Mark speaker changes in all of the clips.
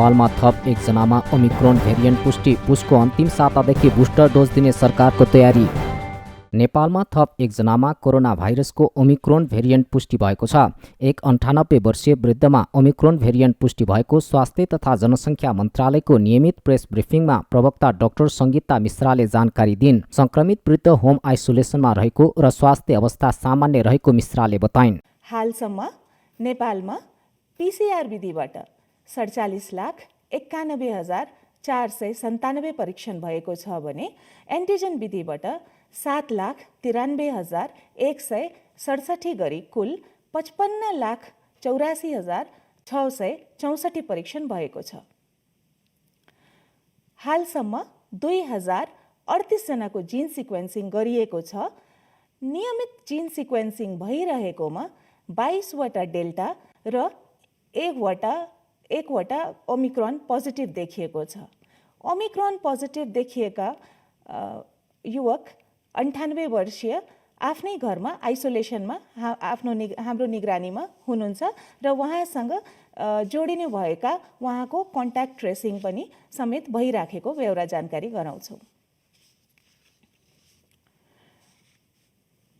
Speaker 1: नेपालमा थप एकजनामा Omicron variant पुष्टि। पुसको अन्तिम सातादेखि बुस्टर डोज दिने सरकारको तयारी। नेपालमा थप एकजनामा कोरोना भाइरसको ओमिक्रोन भेरिएन्ट पुष्टि भएको छ। एक 98 वर्षीय वृद्धमा ओमिक्रोन भेरिएन्ट पुष्टि भएको स्वास्थ्य तथा जनसङ्ख्या मन्त्रालयको नियमित प्रेस ब्रिफिङमा प्रवक्ता डाक्टर सङ्गीता मिश्राले जानकारी दिइन्। संक्रमित वृद्ध होम आइसोलेसनमा रहेको र स्वास्थ्य अवस्था सामान्य रहेको मिश्राले बताइन्।
Speaker 2: हालसम्म नेपालमा पीसीआर विधिबाट 47,91,497 परीक्षण भएको छ भने एन्टिजन विधिबाट 7,93,167 गरी कुल 55,84,664 परीक्षण भएको छ। हालसम्म 2,038 जनाको जिन सिक्वेन्सिङ गरिएको छ। नियमित जिन सिक्वेन्सिङ भइरहेकोमा 22वटा डेल्टा र एकवटा ओमिक्रोन पोजिटिभ देखिएको छ। ओमिक्रोन पोजिटिभ देखिएका युवक 98 वर्षीय आफ्नै घरमा आइसोलेसनमा हाम्रो निगरानीमा हुनुहुन्छ र उहाँसँग जोडिनु भएका उहाँको कन्ट्याक्ट ट्रेसिङ पनि समेत भइराखेको बेहोरा जानकारी गराउँछौँ।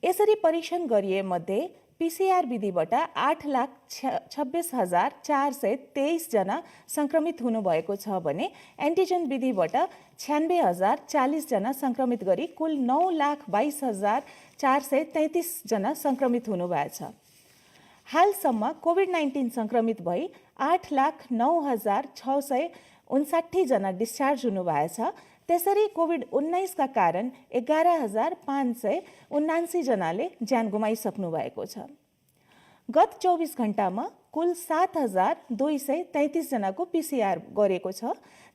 Speaker 2: यसरी परीक्षण गरिएमध्ये पीसीआर विधिबाट 8,26,423 जना सङ्क्रमित हुनुभएको छ भने एन्टिजन विधिबाट 96,040 जना सङ्क्रमित गरी कुल 9,22,433 जना सङ्क्रमित हुनुभएको छ। हालसम्म कोभिड-19 सङ्क्रमित भई 8,09,659 जना डिस्चार्ज हुनुभएको छ। त्यसरी कोभिड-19 का कारण 11,579 जनाले ज्यान गुमाइसक्नु भएको छ। गत 24 घण्टामा कुल 7,233 जनाको पीसीआर गरेको छ।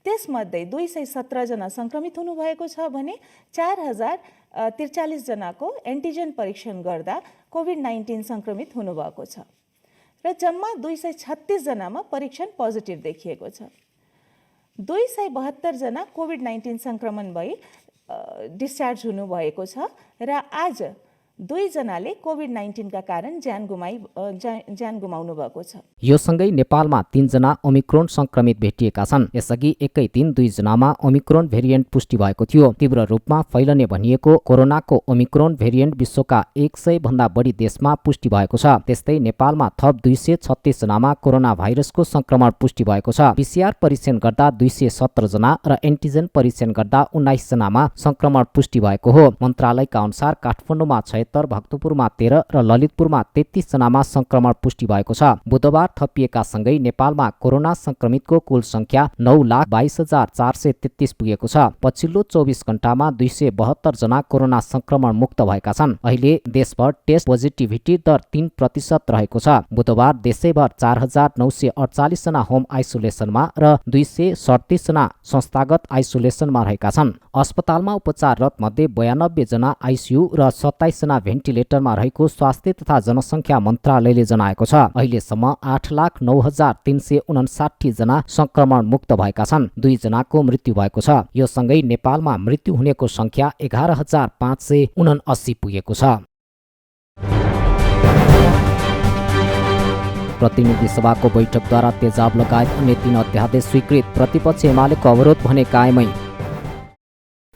Speaker 2: त्यसमध्ये 217 जना सङ्क्रमित हुनुभएको छ भने 4,043 जनाको एन्टिजन परीक्षण गर्दा कोभिड-19 सङ्क्रमित हुनुभएको छ र जम्मा 236 जनामा परीक्षण पोजिटिभ देखिएको छ। 272 जना कोभिड-19 सङ्क्रमण भई डिस्चार्ज हुनुभएको छ र आज 2 जनाले कोभिड-19 का कारण ज्यान गुमाउनु भएको छ।
Speaker 1: यो सँगै नेपालमा 3 जना ओमिक्रोन संक्रमित भेटिएका छन्। यसअघि एकै दिन 2 जनामा ओमिक्रोन भेरिएन्ट पुष्टि भएको थियो। तीव्र रूपमा फैलने भनिएको कोरोनाको ओमिक्रोन भेरिएन्ट विश्वका 100 भन्दा बढी देशमा पुष्टि भएको छ। त्यस्तै नेपालमा थप 236 जनामा कोरोना भाइरसको संक्रमण पुष्टि भएको छ। पीसीआर परीक्षण गर्दा 217 जना र एन्टिजन परीक्षण गर्दा 19 जनामा संक्रमण पुष्टि भएको हो। मन्त्रालयका अनुसार काठमाडौँमा 76, भक्तपुरमा 13 र ललितपुरमा 33 जनामा संक्रमण पुष्टि भएको छ। बुधबार थपिएका सँगै नेपालमा कोरोना संक्रमितको कुल संख्या 9,22,433 पुगेको छ। पछिल्लो 24 घण्टामा 272 जना कोरोना संक्रमण मुक्त भएका छन्। अहिले देशभर टेस्ट पोजिटिभिटी दर 3% रहेको छ। बुधबार देशैभर 4,948 जना होम आइसोलेसनमा र 237 जना संस्थागत आइसोलेसनमा रहेका छन्। अस्पतालमा उपचाररत मध्ये 92 जना आइसियु र 27 जना भेन्टिलेटरमा रहेको स्वास्थ्य तथा जनसङ्ख्या मन्त्रालयले जनाएको छ। अहिलेसम्म 8,09,359 जना संक्रमण मुक्त भएका छन्। 2 जनाको मृत्यु भएको छ। यो सँगै नेपालमा मृत्यु हुनेको संख्या 11,579 पुगेको छ। प्रतिनिधि सभाको बैठकद्वारा तेजाब लगायत अन्य 3 अध्यादेश स्वीकृत। प्रतिपक्ष एमालेको अवरोध भने कायमै।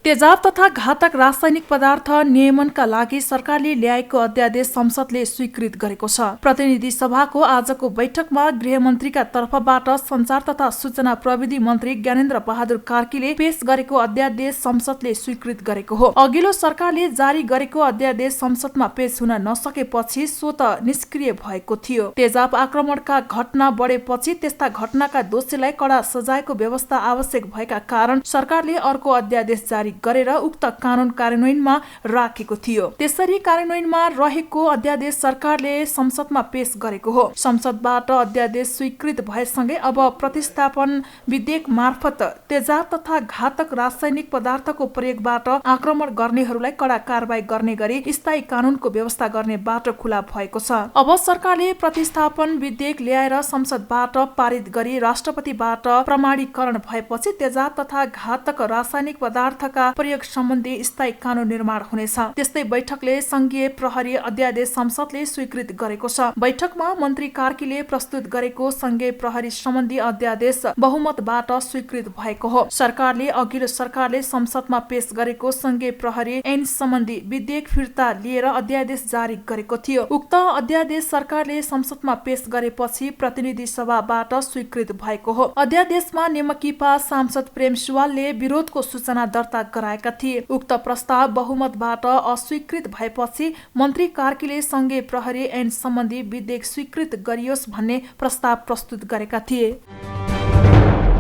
Speaker 3: तेजाब तथा घातक रासायनिक पदार्थ नियमनका लागि सरकारले ल्याएको अध्यादेश संसदले स्वीकृत गरेको छ। प्रतिनिधि सभाको आजको बैठकमा गृहमन्त्रीका तर्फबाट सञ्चार तथा सूचना प्रविधि मन्त्री ज्ञानेन्द्र बहादुर कार्कीले पेश गरेको अध्यादेश संसदले स्वीकृत गरेको हो। अघिल्लो सरकारले जारी गरेको अध्यादेश संसदमा पेश हुन नसकेपछि स्वत निष्क्रिय भएको थियो। तेजाब आक्रमणका घटना बढेपछि त्यस्ता घटनाका दोषीलाई कडा सजायको व्यवस्था आवश्यक भएका कारण सरकारले अर्को अध्यादेश जारी गरेर उक्त कानून कार्यान्वयनमा राखेको थियो। त्यसरी कार्यान्वयनमा रहेको अध्यादेश सरकारले संसदमा पेश गरेको हो। संसदबाट अध्यादेश स्वीकृत भएसँगै अब प्रतिस्थापन विधेयक मार्फत तेजाब तथा घातक रासायनिक पदार्थको प्रयोगबाट आक्रमण गर्नेहरूलाई कडा कारबाही गर्ने गरी स्थायी कानूनको व्यवस्था गर्ने बाटो खुला भएको छ। अब सरकारले प्रतिस्थापन विधेयक ल्याएर संसदबाट पारित गरी राष्ट्रपतिबाट प्रमाणीकरण भएपछि तेजाब तथा घातक रासायनिक पदार्थका तथा प्रयोग सम्बन्धी स्थायी कानून निर्माण हुनेछ। त्यस्तै बैठकले संघीय प्रहरी अध्यादेश संसदले स्वीकृत गरेको छ। बैठकमा मन्त्री कार्कीले प्रस्तुत गरेको संघीय प्रहरी सम्बन्धी अध्यादेश बहुमतबाट स्वीकृत भएको हो। सरकारले अघिल्लो सरकारले संसदमा पेश गरेको संघीय प्रहरी ऐन सम्बन्धी विधेयक फिर्ता लिएर अध्यादेश जारी गरेको थियो। उक्त अध्यादेश सरकारले संसदमा पेश गरेपछि प्रतिनिधि सभाबाट स्वीकृत भएको हो। अध्यादेशमा नेमकीपा सांसद प्रेम सुवालले विरोधको सूचना दर्ता गराएका थिए। उक्त प्रस्ताव बहुमतबाट अस्वीकृत भएपछि मन्त्री कार्कीले संघीय प्रहरी ऐन सम्बन्धी विधेयक स्वीकृत गरियोस् भन्ने प्रस्ताव प्रस्तुत गरेका थिए।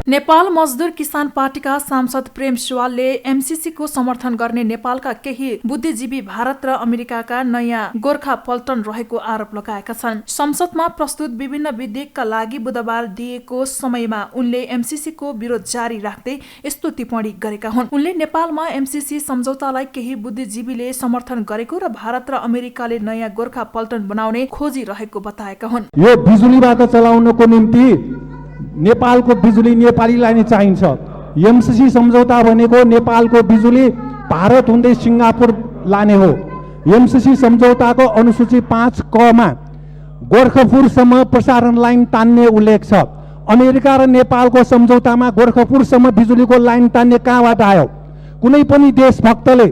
Speaker 3: नेपाल मजदुर किसान पार्टीका सांसद प्रेम सुवालले एमसीसीको समर्थन गर्ने नेपालका केही बुद्धिजीवी भारत र अमेरिकाका नयाँ गोर्खा पल्टन रहेको आरोप लगाएका छन्। संसदमा प्रस्तुत विभिन्न विधेयकका लागि बुधबार दिएको समयमा उनले एमसीसीको विरोध जारी राख्दै यस्तो टिप्पणी गरेका हुन्। उनले नेपालमा एमसीसी सम्झौतालाई केही बुद्धिजीवीले समर्थन गरेको र भारत र अमेरिकाले नयाँ गोर्खा पल्टन बनाउने खोजिरहेको बताएका हुन्।
Speaker 4: यो बिजुलीबाट चलाउनको निम्ति नेपालको बिजुली नेपालीलाई नै चाहिन्छ। एमसीसी सम्झौता भनेको नेपालको बिजुली भारत हुँदै सिङ्गापुर लाने हो। एमसीसी सम्झौताको अनुसूची 5 क मा गोरखपुरसम्म प्रसारण लाइन तान्ने उल्लेख छ। अमेरिका र नेपालको सम्झौतामा गोरखपुरसम्म बिजुलीको लाइन तान्ने कहाँबाट आयो? कुनै पनि देशभक्तले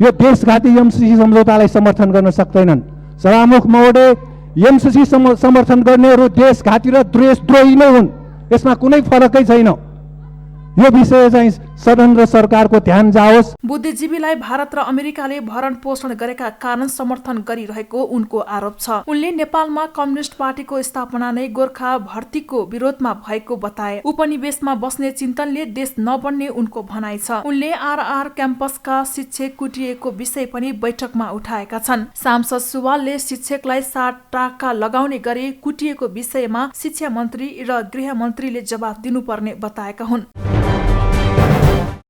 Speaker 4: यो देशघाती एमसीसी सम्झौतालाई समर्थन गर्न सक्दैनन्। सभामुख महोदय, एमसीसी समर्थन गर्नेहरू देशघाती र देशद्रोही नै हुन्। यसमा कुनै फरकै छैन। यो विषय चाहिँ सदन र सरकारको ध्यान जाओस्।
Speaker 3: बुद्धिजीवीलाई भारत र अमेरिकाले भरण पोषण गरेका कारण समर्थन गरिरहेको उनको आरोप छ। उनले नेपालमा कम्युनिस्ट पार्टीको स्थापना नै गोर्खा भर्तीको विरोधमा भएको बताए। उपनिवेशमा बस्ने चिन्तनले देश नबन्ने उनको भनाइ छ। उनले आरआर क्याम्पसका शिक्षक कुटिएको विषय पनि बैठकमा उठाएका छन्। सांसद सुवालले शिक्षकलाई 60 टाका लगाउने गरी कुटिएको विषयमा शिक्षा मन्त्री र गृह मन्त्रीले जवाफ दिनुपर्ने बताएका हुन्।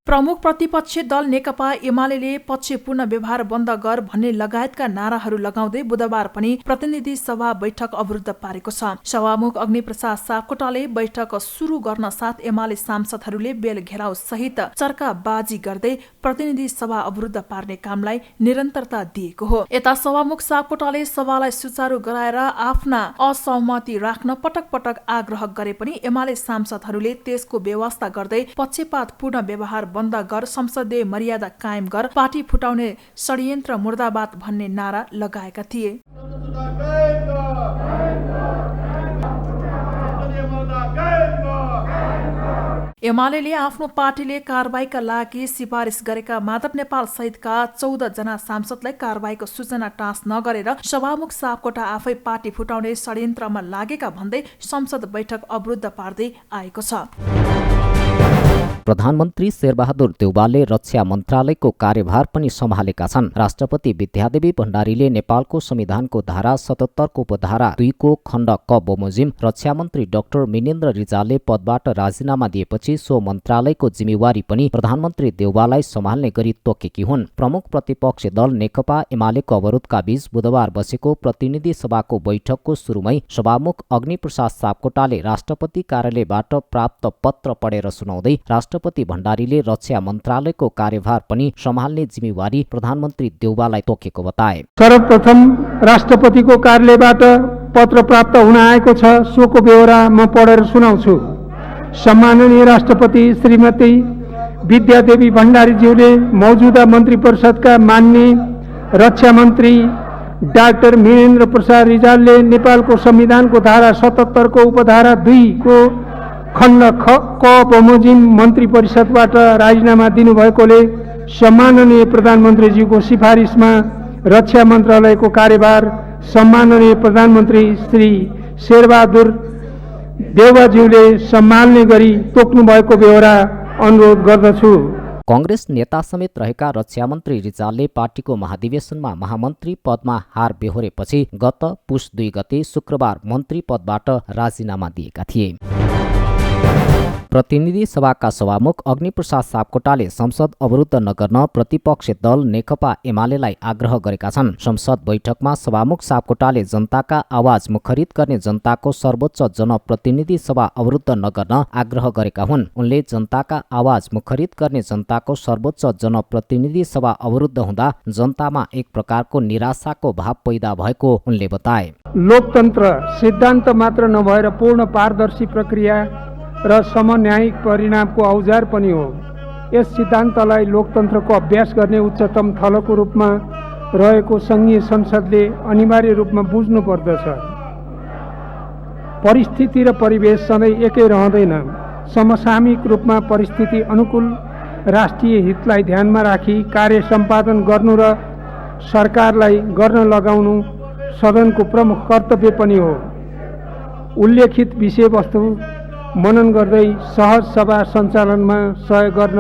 Speaker 3: प्रमुख प्रतिपक्षी दल नेकपा एमाले पक्षपूर्ण व्यवहार बन्द गर भन्ने लगायतका नाराहरू लगाउँदै बुधबार पनि प्रतिनिधि सभा बैठक अवरुद्ध पारेको छ। सभामुख अग्निप्रसाद सापकोटाले बैठक सुरु गर्न साथ एमाले सांसदहरूले बेल घेराउ सहित चर्काबाजी गर्दै प्रतिनिधि सभा अवरुद्ध पार्ने कामलाई निरन्तरता दिएको हो। यता सभामुख सापकोटाले सभालाई सुचारू गराएर आफ्ना असहमति राख्न पटक पटक आग्रह गरे पनि एमाले सांसदहरूले त्यसको व्यवस्था गर्दै पक्षपातपूर्ण व्यवहार बन्द गर, संसदीय मर्यादा कायम गर, पार्टी फुटाउने षड्यन्त्र मुर्दाबाद भन्ने नारा लगाएका थिए। एमाले आफ्नो पार्टीले कारबाहीका लागि सिफारिस गरेका माधव नेपाल सहितका 14 जना सांसदलाई कारबाहीको सूचना टाँस नगरेर सभामुख सापकोटा आफै पार्टी फुटाउने षड्यन्त्रमा लागेका भन्दै संसद बैठक अवरुद्ध पार्दै आएको छ।
Speaker 1: प्रधानमन्त्री शेरबहादुर देउवाले रक्षा मन्त्रालयको कार्यभार पनि सम्हालेका छन्। राष्ट्रपति विद्यादेवी भण्डारीले नेपालको संविधानको धारा 77 को उपधारा 2 को खण्ड क बमोजिम रक्षा मन्त्री डाक्टर मिनेन्द्र रिजालले पदबाट राजीनामा दिएपछि सो मन्त्रालयको जिम्मेवारी पनि प्रधानमन्त्री देउवालाई सम्हाल्ने गरी तोकेकी हुन्। प्रमुख प्रतिपक्षी दल नेकपा एमालेको अवरोधका बीच बुधबार बसेको प्रतिनिधि सभाको बैठकको सुरुमै सभामुख अग्निप्रसाद सापकोटाले राष्ट्रपति कार्यालयबाट प्राप्त पत्र पढेर सुनाउँदै राष्ट्रपति भण्डारीले रक्षा मन्त्रालयको कार्यभार पनि सम्हाल्ने जिम्मेवारी प्रधानमन्त्री देउवालाई तोकेको बताए।
Speaker 5: सर्वप्रथम राष्ट्रपतिको कार्यालयबाट पत्र प्राप्त हुन आएको छ, सोको बेहोरा म पढेर सुनाउँछु। सम्माननीय राष्ट्रपति श्रीमती विद्यादेवी भण्डारीज्यूले मौजूदा मन्त्री परिषदका माननीय रक्षा मन्त्री डाक्टर मिनेन्द्र प्रसाद रिजालले नेपालको संविधानको धारा 77 को उपधारा 2 को खण्ड क बमोजिम मन्त्री परिषदबाट राजीनामा दिनुभएकोले सम्माननीय प्रधानमन्त्रीज्यूको सिफारिसमा रक्षा मन्त्रालयको कार्यभार सम्माननीय प्रधानमन्त्री श्री शेरबहादुर देउवाज्यूले सम्हाल्ने गरी तोक्नु भएको बेहोरा अनुरोध गर्दछु।
Speaker 1: कांग्रेस नेता समेत रहेका रक्षा मन्त्री रिजालले पार्टीको महाधिवेशनमा महामन्त्री पदमा हार बेहोरेपछि गत पुष 2 गते शुक्रबार मन्त्री पदबाट राजीनामा दिएका थिए। प्रतिनिधि सभाका सभामुख अग्निप्रसाद सापकोटाले संसद अवरुद्ध नगर्न प्रतिपक्ष दल नेकपा एमालेलाई आग्रह गरेका छन्। संसद बैठकमा सभामुख सापकोटाले जनताका आवाज मुखरित गर्ने जनताको सर्वोच्च जनप्रतिनिधि सभा अवरुद्ध नगर्न आग्रह गरेका हुन्। उनले जनताका आवाज मुखरित गर्ने जनताको सर्वोच्च जनप्रतिनिधि सभा अवरुद्ध हुँदा जनतामा एक प्रकारको निराशाको भाव पैदा भएको उनले बताए।
Speaker 5: लोकतन्त्र सिद्धान्त मात्र नभएर पूर्ण पारदर्शी प्रक्रिया र समन्यायिक परिणामको औजार पनि हो। यस सिद्धान्तलाई लोकतन्त्रको अभ्यास गर्ने उच्चतम थलोको रूपमा रहेको सङ्घीय संसदले अनिवार्य रूपमा बुझ्नु पर्दछ। परिस्थिति र परिवेश सधैँ एकै रहँदैन। समसामयिक रूपमा परिस्थिति अनुकूल राष्ट्रिय हितलाई ध्यानमा राखी कार्य सम्पादन गर्नु र सरकारलाई गर्न लगाउनु सदनको प्रमुख कर्तव्य पनि हो। उल्लेखित विषयवस्तु मनन गर्दै सहज सभा सञ्चालनमा सहयोग गर्न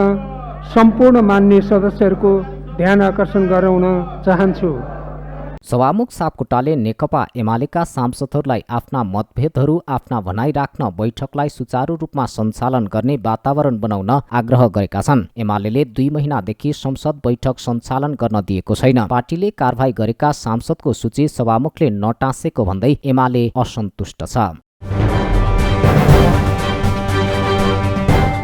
Speaker 5: सम्पूर्ण मान्य सदस्यहरूको ध्यान आकर्षण गराउन चाहन्छु।
Speaker 1: सभामुख सापकोटाले नेकपा एमालेका सांसदहरूलाई आफ्ना मतभेदहरू आफ्ना भनाइ राख्न बैठकलाई सुचारू रूपमा सञ्चालन गर्ने वातावरण बनाउन आग्रह गरेका छन्। एमालेले 2 महिनादेखि संसद बैठक सञ्चालन गर्न दिएको छैन। पार्टीले कारबाही गरेका सांसदको सूची सभामुखले नटाँसेको भन्दै एमाले असन्तुष्ट छ।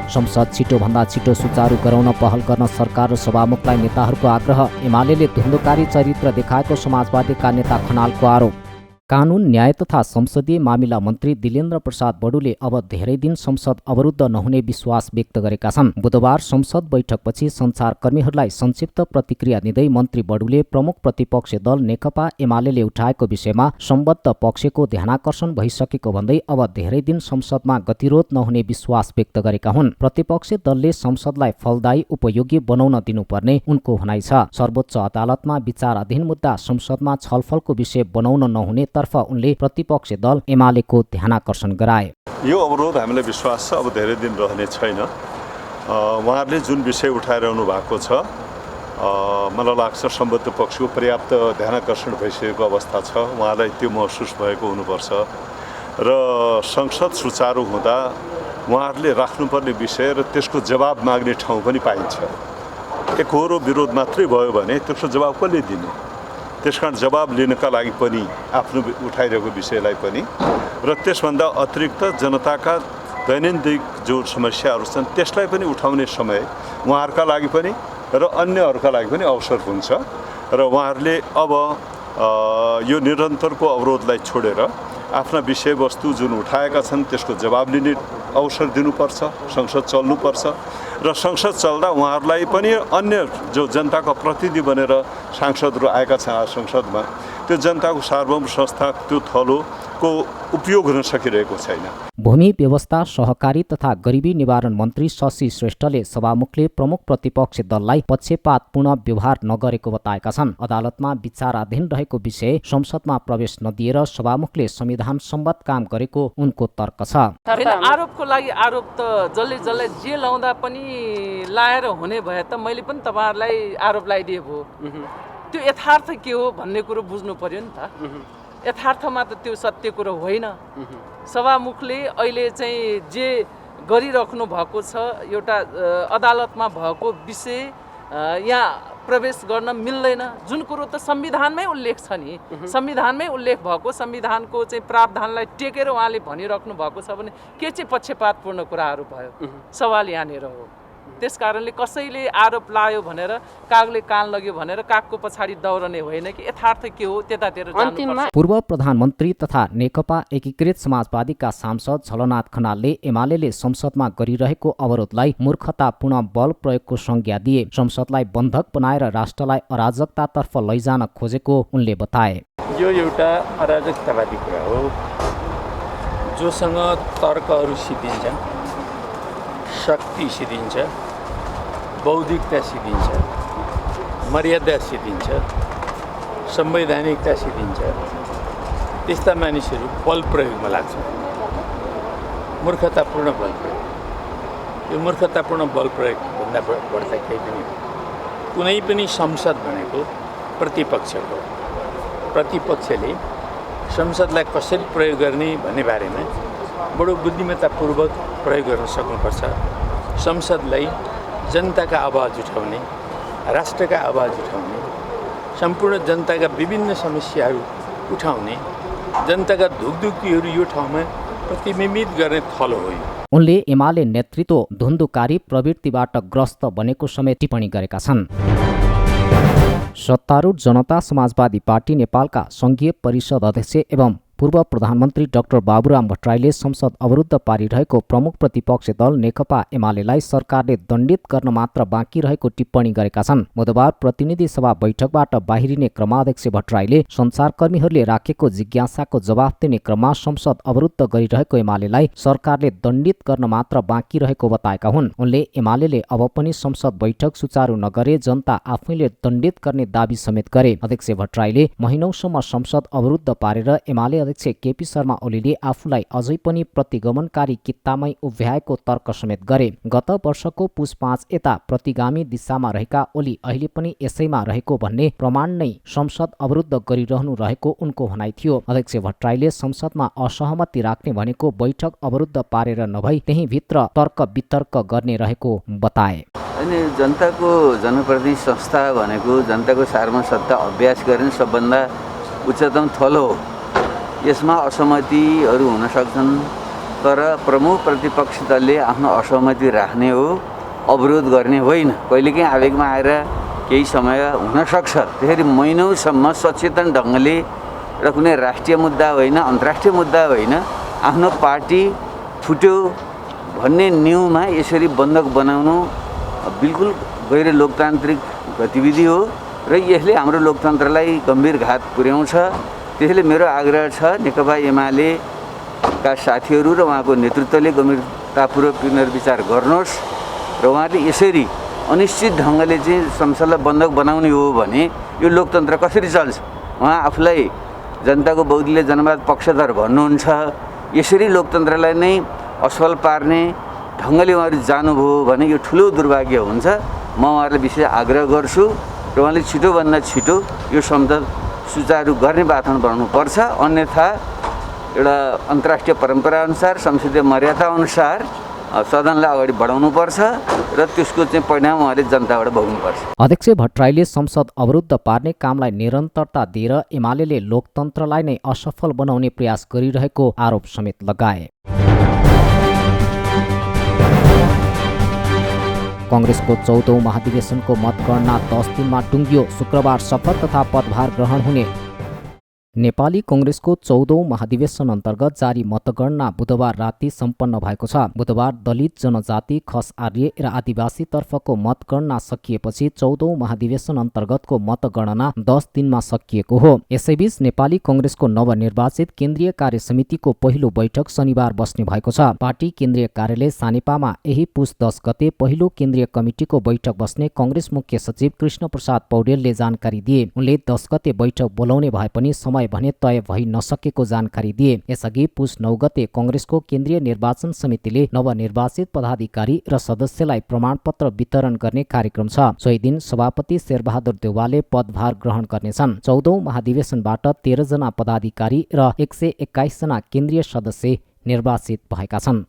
Speaker 1: संसद छिटोभन्दा छिटो सुचारू गराउन पहल गर्न सरकार र सभामुखलाई नेताहरूको आग्रह। एमालेले धुन्धुकारी चरित्र देखाएको समाजवादीका नेता खनालको आरोप। कानून न्याय तथा संसदीय मामिला मन्त्री दिलेन्द्र प्रसाद बडुले अब धेरै दिन संसद अवरुद्ध नहुने विश्वास व्यक्त गरेका छन्। बुधबार संसद बैठकपछि सञ्चारकर्मीहरूलाई संक्षिप्त प्रतिक्रिया दिँदै मन्त्री बडुले प्रमुख प्रतिपक्ष दल नेकपा एमालेले उठाएको विषयमा सम्बद्ध पक्षको ध्यानाकर्षण भइसकेको भन्दै अब धेरै दिन संसदमा गतिरोध नहुने विश्वास व्यक्त गरेका हुन्। प्रतिपक्ष दलले संसदलाई फलदायी उपयोगी बनाउन दिनुपर्ने उनको भनाइ छ। सर्वोच्च अदालतमा विचाराधीन मुद्दा संसदमा छलफलको विषय बनाउन नहुने तर्फ उनले प्रतिपक्ष दल एमालेको ध्यानाकर्षण गराए।
Speaker 6: यो अवरोध हामीलाई विश्वास छ अब धेरै दिन रहने छैन। उहाँहरूले जुन विषय उठाइरहनु भएको छ मलाई लाग्छ सम्बद्ध पक्षको पर्याप्त ध्यानाकर्षण भइसकेको अवस्था छ। उहाँलाई त्यो महसुस भएको हुनुपर्छ र संसद सुचारू हुँदा उहाँहरूले राख्नुपर्ने विषय र त्यसको जवाब माग्ने ठाउँ पनि पाइन्छ। एकहोरो विरोध मात्रै भयो भने त्यसको जवाब कसले दिने? त्यसकारण जवाब लिनका लागि पनि आफ्नो उठाइरहेको विषयलाई पनि र त्यसभन्दा अतिरिक्त जनताका दैनन्दिन जो समस्याहरू छन् त्यसलाई पनि उठाउने समय उहाँहरूका लागि पनि र अन्यहरूका लागि पनि अवसर हुन्छ र उहाँहरूले अब यो निरन्तरको अवरोधलाई छोडेर आफ्ना विषयवस्तु जुन उठाएका छन् त्यसको जवाब लिने अवसर दिनुपर्छ। संसद चल्नुपर्छ र संसद चल्दा उहाँहरूलाई पनि अन्य जो जनताको प्रतिनिधि बनेर सांसदहरू आएका छन् संसदमा त्यो जनताको सार्वभौम संस्था त्यो थलोको उपयोग हुन सकिरहेको छैन।
Speaker 1: भूमि व्यवस्था सहकारी तथा गरिबी निवारण मन्त्री शशि श्रेष्ठले सभामुखले प्रमुख प्रतिपक्ष दललाई पक्षपातपूर्ण व्यवहार नगरेको बताएका छन्। अदालतमा विचाराधीन रहेको विषय संसदमा प्रवेश नदिएर सभामुखले संविधान सम्मत काम गरेको उनको तर्क छ।
Speaker 7: आरोपको लागि आरोप त जसले जे लाउँदा पनि लाएर हुने भए त मैले पनि तपाईहरुलाई आरोप लगाइदिए भो। त्यो यथार्थ के हो भन्ने कुरो बुझ्नु पर्यो नि त। यथार्थमा त त्यो सत्य कुरो होइन। सभामुखले अहिले चाहिँ जे गरिराख्नु भएको छ एउटा अदालतमा भएको विषय यहाँ प्रवेश गर्न मिल्दैन। जुन कुरो त संविधानमै उल्लेख छ नि, संविधानमै उल्लेख भएको संविधानको चाहिँ प्रावधानलाई टेकेर उहाँले भनिराख्नु भएको छ भने के चाहिँ पक्षपातपूर्ण कुराहरू भयो? सवाल यहाँनिर हो। त्यसकारणले कसैले आरोप लायो भनेर कागले कान लग्यो भनेर कागको पछाडि दौडने होइन कि यथार्थ के हो त्यतातिर जानुपर्छ।
Speaker 1: पूर्व प्रधानमन्त्री तथा नेकपा एकीकृत समाजवादीका सांसद झलनाथ खनालले एमालेले संसदमा गरिरहेको अवरोधलाई मूर्खतापूर्ण बल प्रयोगको संज्ञा दिए। संसदलाई बन्धक बनाएर राष्ट्रलाई अराजकतातर्फ लैजान खोजेको उनले बताए।
Speaker 8: यो एउटा अराजकतावादी कुरा हो जोसँग तर्कहरू सिद्धिन्छन्, शक्ति सिद्धिन्छ, बौद्धिकता सिद्धिन्छ, मर्यादा सिद्धिन्छ, संवैधानिकता सिद्धिन्छ। त्यस्ता मानिसहरू बल प्रयोगमा लाग्छन्, मूर्खतापूर्ण बल प्रयोग। यो मूर्खतापूर्ण बल प्रयोगभन्दा बढ्ता केही पनि हो। कुनै पनि संसद भनेको प्रतिपक्षको, प्रतिपक्षले संसदलाई कसरी प्रयोग गर्ने भन्ने बारेमा बडो बुद्धिमत्तापूर्वक प्रयोग गर्न सक्नुपर्छ। संसदलाई जनताका आवाज उठाउने, राष्ट्रका आवाज उठाउने, सम्पूर्ण जनताका विभिन्न समस्याहरू उठाउने, जनताका धुकधुकीहरू यो ठाउँमा प्रतिबिम्बित गर्ने थलो हो।
Speaker 1: उनले एमाले नेतृत्व धुन्धुकारी प्रवृत्तिबाट ग्रस्त बनेको समेत टिप्पणी गरेका छन्। सत्तारूढ जनता समाजवादी पार्टी नेपालका संघीय परिषद अध्यक्ष एवं पूर्व प्रधानमन्त्री डाक्टर बाबुराम भट्टराईले संसद अवरुद्ध पारिरहेको प्रमुख प्रतिपक्षी दल नेकपा एमालेलाई सरकारले दण्डित गर्न मात्र बाँकी रहेको टिप्पणी गरेका छन्। बुधबार प्रतिनिधि सभा बैठकबाट बाहिरिने क्रममा अध्यक्ष भट्टराईले सञ्चारकर्मीहरूले राखेको जिज्ञासाको जवाफ दिने क्रममा संसद अवरुद्ध गरिरहेको एमालेलाई सरकारले दण्डित गर्न मात्र बाँकी रहेको बताएका हुन्। उनले एमालेले अब पनि संसद बैठक सुचारू नगरे जनता आफैले दण्डित गर्ने दावी समेत गरे। अध्यक्ष भट्टराईले महिनौसम्म संसद अवरुद्ध पारेर एमाले अध्यक्ष केपी शर्मा ओलीले आफूलाई अझै पनि प्रतिगमनकारी कित्तामै उभ्याएको तर्क समेत गरे। गत वर्षको पुस 5 यता प्रतिगामी दिशामा रहेका ओली अहिले पनि यसैमा रहेको भन्ने प्रमाण नै संसद अवरुद्ध गरिरहनु रहेको उनको भनाइ थियो। अध्यक्ष भट्टराईले संसदमा असहमति राख्ने भनेको बैठक अवरुद्ध पारेर नभई त्यही भित्र तर्क वितर्क गर्ने रहेको बताए।
Speaker 9: अनि जनताको जनप्रतिनिधि संस्था भनेको जनताको सार्वभौम सत्ता अभ्यास गर्ने सबभन्दा उच्चतम थलो हो। यसमा असहमतिहरू हुन सक्छन्, तर प्रमुख प्रतिपक्षी दलले आफ्नो असहमति राख्ने हो, अवरोध गर्ने होइन। कहिलेकाहीँ आवेगमा आएर केही समय हुन सक्छ। त्यसरी महिनौसम्म सचेतन ढङ्गले र कुनै राष्ट्रिय मुद्दा होइन, अन्तर्राष्ट्रिय मुद्दा होइन, आफ्नो पार्टी फुट्यो भन्ने न्युमा यसरी बन्धक बनाउनु बिल्कुल गैर लोकतान्त्रिक गतिविधि हो र यसले हाम्रो लोकतन्त्रलाई गम्भीर घात पुर्याउँछ। त्यसैले मेरो आग्रह छ नेकपा एमालेका साथीहरू र उहाँको नेतृत्वले गम्भीरतापूर्वक पुनर्विचार गर्नुहोस् र उहाँले यसरी अनिश्चित ढङ्गले चाहिँ संसदलाई बन्धक बनाउने हो भने यो लोकतन्त्र कसरी चल्छ? उहाँ आफूलाई जनताको बौद्धिक जनवाद पक्षधर भन्नुहुन्छ। यसरी लोकतन्त्रलाई नै असफल पार्ने ढङ्गले उहाँहरू जानुभयो भने यो ठुलो दुर्भाग्य हुन्छ। म उहाँहरूलाई विशेष आग्रह गर्छु र उहाँले छिटोभन्दा छिटो यो संसद सुचारू गर्ने वातावरण बनाउनुपर्छ। अन्यथा एउटा अन्तर्राष्ट्रिय परम्पराअनुसार संसदीय मर्यादाअनुसार सदनलाई अगाडि बढाउनुपर्छ र त्यसको चाहिँ परिणाम उहाँले जनताबाट भोग्नुपर्छ।
Speaker 1: अध्यक्ष भट्टराईले संसद अवरुद्ध पार्ने कामलाई निरन्तरता दिएर एमालेले लोकतन्त्रलाई नै असफल बनाउने प्रयास गरिरहेको आरोप समेत लगाए। कांग्रेसको 14औं महाधिवेशनको मतगणना 10 दिनमा टुङ्गियो। शुक्रबार शपथ तथा पदभार ग्रहण हुने। नेपाली कांग्रेसको 14औं महाधिवेशन अन्तर्गत जारी मतगणना बुधबार राति सम्पन्न भएको छ। बुधबार दलित जनजाति, खस आर्य र आदिवासी तर्फको मतगणना सकिएपछि 14औं महाधिवेशन अन्तर्गतको मतगणना 10 दिनमा सकिएको हो। यसैबीच नेपाली कांग्रेसको नवनिर्वाचित केन्द्रीय कार्य समितिको पहिलो बैठक शनिबार बस्ने भएको छ। पार्टी केन्द्रीय कार्यालय सानेपामा यही पुस 10 गते पहिलो केन्द्रीय कमिटिको बैठक बस्ने कांग्रेस मुख्य सचिव कृष्ण प्रसाद पौडेलले जानकारी दिए। उनले 10 गते बैठक बोलाउने भए पनि समय भने तय भइ नसकेको जानकारी दिए। यसअघि पुस 9 गते कांग्रेसको केन्द्रीय निर्वाचन समितिले नवनिर्वाचित पदाधिकारी र सदस्यलाई प्रमाणपत्र वितरण गर्ने कार्यक्रम छ। सोही दिन सभापति शेरबहादुर देउवाले पदभार ग्रहण गर्नेछन्। 14औं महाधिवेशनबाट 13 जना पदाधिकारी र 121 जना केन्द्रीय सदस्य निर्वाचित भएका छन्।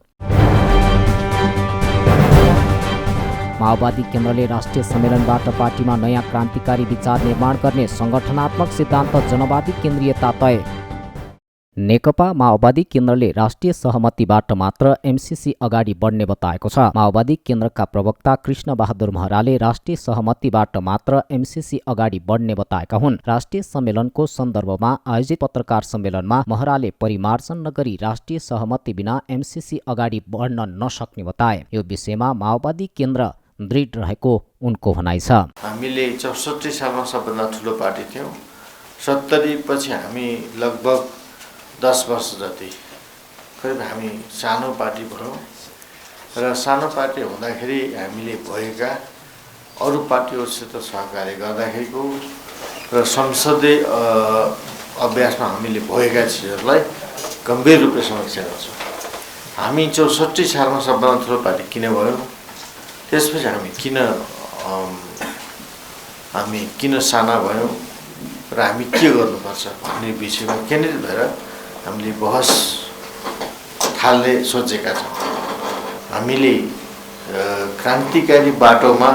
Speaker 1: माओवादी केन्द्रले राष्ट्रिय सम्मेलनबाट पार्टीमा नयाँ क्रान्तिकारी विचार निर्माण गर्ने संगठनात्मक सिद्धान्त जनवादी केन्द्रीयता तय। नेकपा माओवादी केन्द्रले राष्ट्रिय सहमतिबाट मात्र एमसीसी अगाडि बढ्ने बताएको छ। माओवादी केन्द्रका प्रवक्ता कृष्ण बहादुर महराले राष्ट्रिय सहमतिबाट मात्र एमसीसी अगाडि बढ्ने बताएका हुन्। राष्ट्रिय सम्मेलनको सन्दर्भमा आयोजित पत्रकार सम्मेलनमा महराले परिमार्जन नगरी राष्ट्रिय सहमति बिना एमसीसी अगाडि बढ्न नसक्ने बताए। यो विषयमा माओवादी केन्द्र दृढ रहेको उनको भनाइ छ।
Speaker 10: हामीले 64 सालमा सबभन्दा ठुलो पार्टी थियौँ। 70 पछि हामी लगभग 10 वर्ष जति करिब हामी सानो पार्टी भयौँ र सानो पार्टी हुँदाखेरि हामीले भएका अरू पार्टीहरूसित सहकार्य गर्दाखेरिको र संसदीय अभ्यासमा हामीले भएका चिजहरूलाई गम्भीर रूपले समीक्षा गर्छौँ। हामी 64 सालमा सबभन्दा ठुलो पार्टी किन भयौँ, त्यसपछि हामी किन साना भयौँ र हामी के गर्नुपर्छ भन्ने विषयमा केन्द्रित भएर हामीले बहस थाल्ने सोचेका छौँ। हामीले क्रान्तिकारी बाटोमा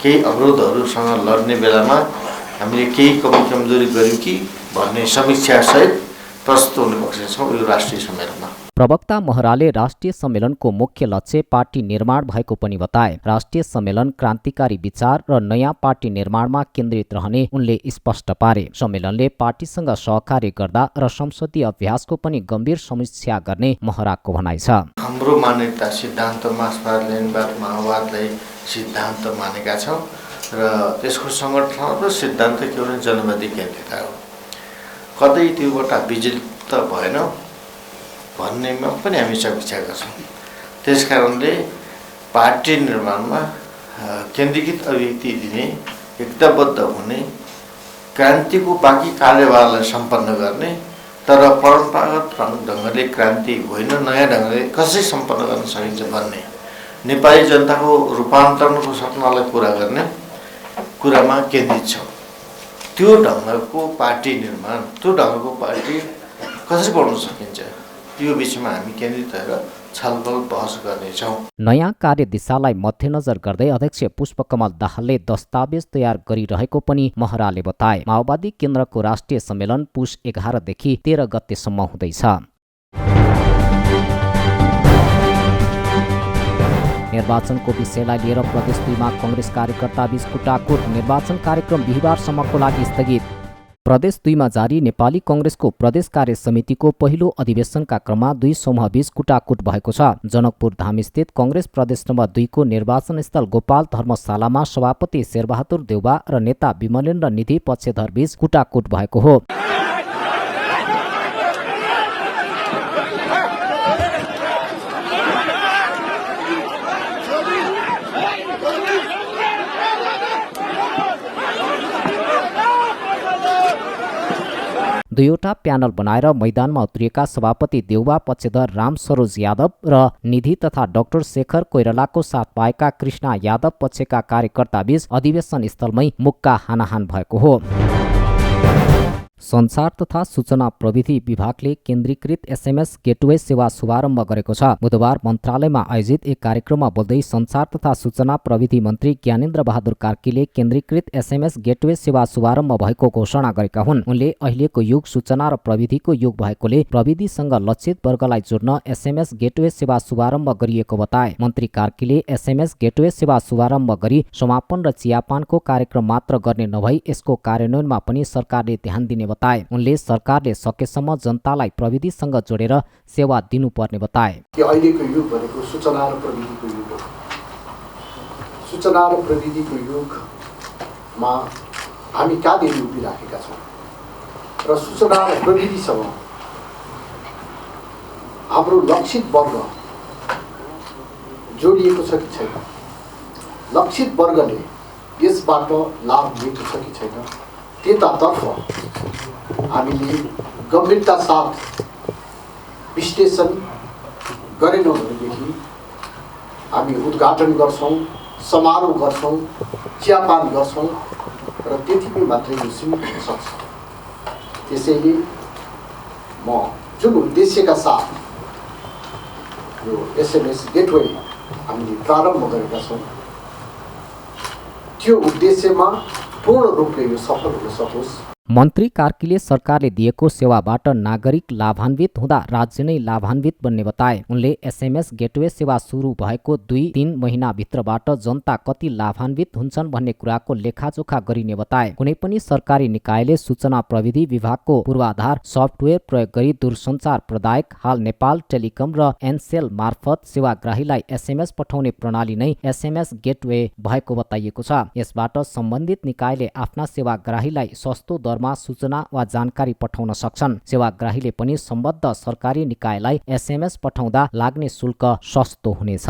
Speaker 10: केही अवरोधहरूसँग लड्ने बेलामा हामीले केही कमजोरी गर्यौँ कि भन्ने समीक्षासहित प्रस्तुत हुने पक्षमा छौँ यो राष्ट्रिय सम्मेलनमा।
Speaker 1: प्रवक्ता महराले राष्ट्रिय सम्मेलनको मुख्य लक्ष्य पार्टी निर्माण भएको पनि बताए। राष्ट्रिय सम्मेलन क्रान्तिकारी विचार र नयाँ पार्टी निर्माणमा केन्द्रित रहने उनले स्पष्ट पारे। सम्मेलनले पार्टीसँग सहकार्य गर्दा र संसदीय अभ्यासको पनि गम्भीर समीक्षा गर्ने महराको भनाइ छ।
Speaker 10: हाम्रो मान्यता सिद्धान्त मार्क्सवाद लेनिनवाद माओवादलाई सिद्धान्त मानेका छौँ र त्यसको सङ्गठन र सिद्धान्त के भने जनवादी केन्द्रितता हो। कतै त्योबाट विचलित त भएन भन्नेमा पनि हामी समीक्षा गर्छौँ। त्यसकारणले पार्टी निर्माणमा केन्द्रीकृत अभिव्यक्ति दिने, एकताबद्ध हुने, क्रान्तिको बाँकी कार्यभारलाई सम्पन्न गर्ने, तर परम्परागत ढङ्गले क्रान्ति होइन नयाँ ढङ्गले कसरी सम्पन्न गर्न सकिन्छ भन्ने नेपाली जनताको रूपान्तरणको सपनालाई पुरा गर्ने कुरामा केन्द्रित छौँ। त्यो ढङ्गको पार्टी निर्माण, त्यो ढङ्गको पार्टी कसरी बनाउन सकिन्छ यो विषयमा हामी केन्द्रित भएर छलफल बहस गर्नेछौँ।
Speaker 1: नयाँ कार्यदिशालाई मध्यनजर गर्दै अध्यक्ष पुष्पकमल दाहालले दस्तावेज तयार गरिरहेको पनि महराले बताए। माओवादी केन्द्रको राष्ट्रिय सम्मेलन पुष 11 देखि 13 गतेसम्म हुँदैछ। निर्वाचनको विषयलाई लिएर प्रदेश 2 मा कङ्ग्रेस कार्यकर्ता बीच कुटाकुट। निर्वाचन कार्यक्रम बिहिबारसम्मको लागि स्थगित। प्रदेश 2 मा जारी नेपाली कङ्ग्रेसको प्रदेश कार्य समितिको पहिलो अधिवेशनका क्रममा 2 समूहबीच कुटाकुट भएको छ। जनकपुर धामस्थित कङ्ग्रेस प्रदेश नम्बर 2 को निर्वाचन स्थल गोपाल धर्मशालामा सभापति शेरबहादुर देउवा र नेता विमलेन्द्र निधि पक्षधरबीच कुटाकुट भएको हो। दुईवटा प्यानल बनाएर मैदानमा उत्रिएका सभापति देउवा पक्षधर राम सरोज यादव र निधि तथा डाक्टर शेखर कोइरालाको साथ पाएका कृष्णा यादव पक्षका कार्यकर्ताबीच अधिवेशन स्थलमै मुक्का हानाहान भएको हो। सञ्चार तथा सूचना प्रविधि विभागले केन्द्रीकृत एसएमएस गेटवे सेवा शुभारम्भ गरेको छ। बुधबार मन्त्रालयमा आयोजित एक कार्यक्रममा बोल्दै सञ्चार तथा सूचना प्रविधि मन्त्री ज्ञानेन्द्र बहादुर कार्कीले केन्द्रीकृत एसएमएस गेटवे सेवा शुभारम्भ भएको घोषणा गरेका हुन्। उनले अहिलेको युग सूचना र प्रविधिको युग भएकोले प्रविधिसँग लक्षित वर्गलाई जोड्न एसएमएस गेटवे सेवा शुभारम्भ गरिएको बताए। मन्त्री कार्कीले एसएमएस गेटवे सेवा शुभारम्भ गरी समापन र चियापानको कार्यक्रम मात्र गर्ने नभई यसको कार्यान्वयनमा पनि सरकारले ध्यान दिने बताए। उनले सरकारले सकेसम्म जनतालाई प्रविधिसँग जोडेर सेवा दिनुपर्ने बताए।
Speaker 11: अहिलेको युग भनेको सूचना र प्रविधिको युग हो। सूचना र प्रविधिको युगमा हामी कहाँदेखि उभिराखेका छौँ र सूचना र प्रविधिसँग हाम्रो लक्षित वर्ग जोडिएको छ कि छैन, लक्षित वर्गले यसबाट लाभ लिएको छ कि छैन, त्यतातर्फ हामीले गम्भीरता साथ विश्लेषण गरेनौँ भनेदेखि हामी उद्घाटन गर्छौँ, समारोह गर्छौँ, चियापान गर्छौँ र त्यतिमै मात्रै यो सीमित हुन सक्छ। त्यसैले म जुन उद्देश्यका साथ यो एसएमएस गेटवे हामीले प्रारम्भ गरेका छौँ त्यो उद्देश्यमा पूर्ण रूपले यो सफल हुन सकोस्।
Speaker 1: मन्त्री कार्कीले सरकारले दिएको सेवाबाट नागरिक लाभान्वित हुँदा राज्य नै लाभान्वित बन्ने बताए। उनले एसएमएस गेटवे सेवा सुरु भएको 2-3 महिनाभित्रबाट जनता कति लाभान्वित हुन्छन् भन्ने कुराको लेखाजोखा गरिने बताए। कुनै पनि सरकारी निकायले सूचना प्रविधि विभागको पूर्वाधार सफ्टवेयर प्रयोग गरी दूरसञ्चार प्रदायक हाल नेपाल टेलिकम र एनसेल मार्फत सेवाग्राहीलाई एसएमएस पठाउने प्रणाली नै एसएमएस गेटवे भएको बताइएको छ। यसबाट सम्बन्धित निकायले आफ्ना सेवाग्राहीलाई सस्तो दरमा सूचना वा जानकारी पठाउन सक्छन्। सेवाग्राहीले पनि सम्बद्ध सरकारी निकायलाई एसएमएस पठाउँदा लाग्ने शुल्क सस्तो हुनेछ।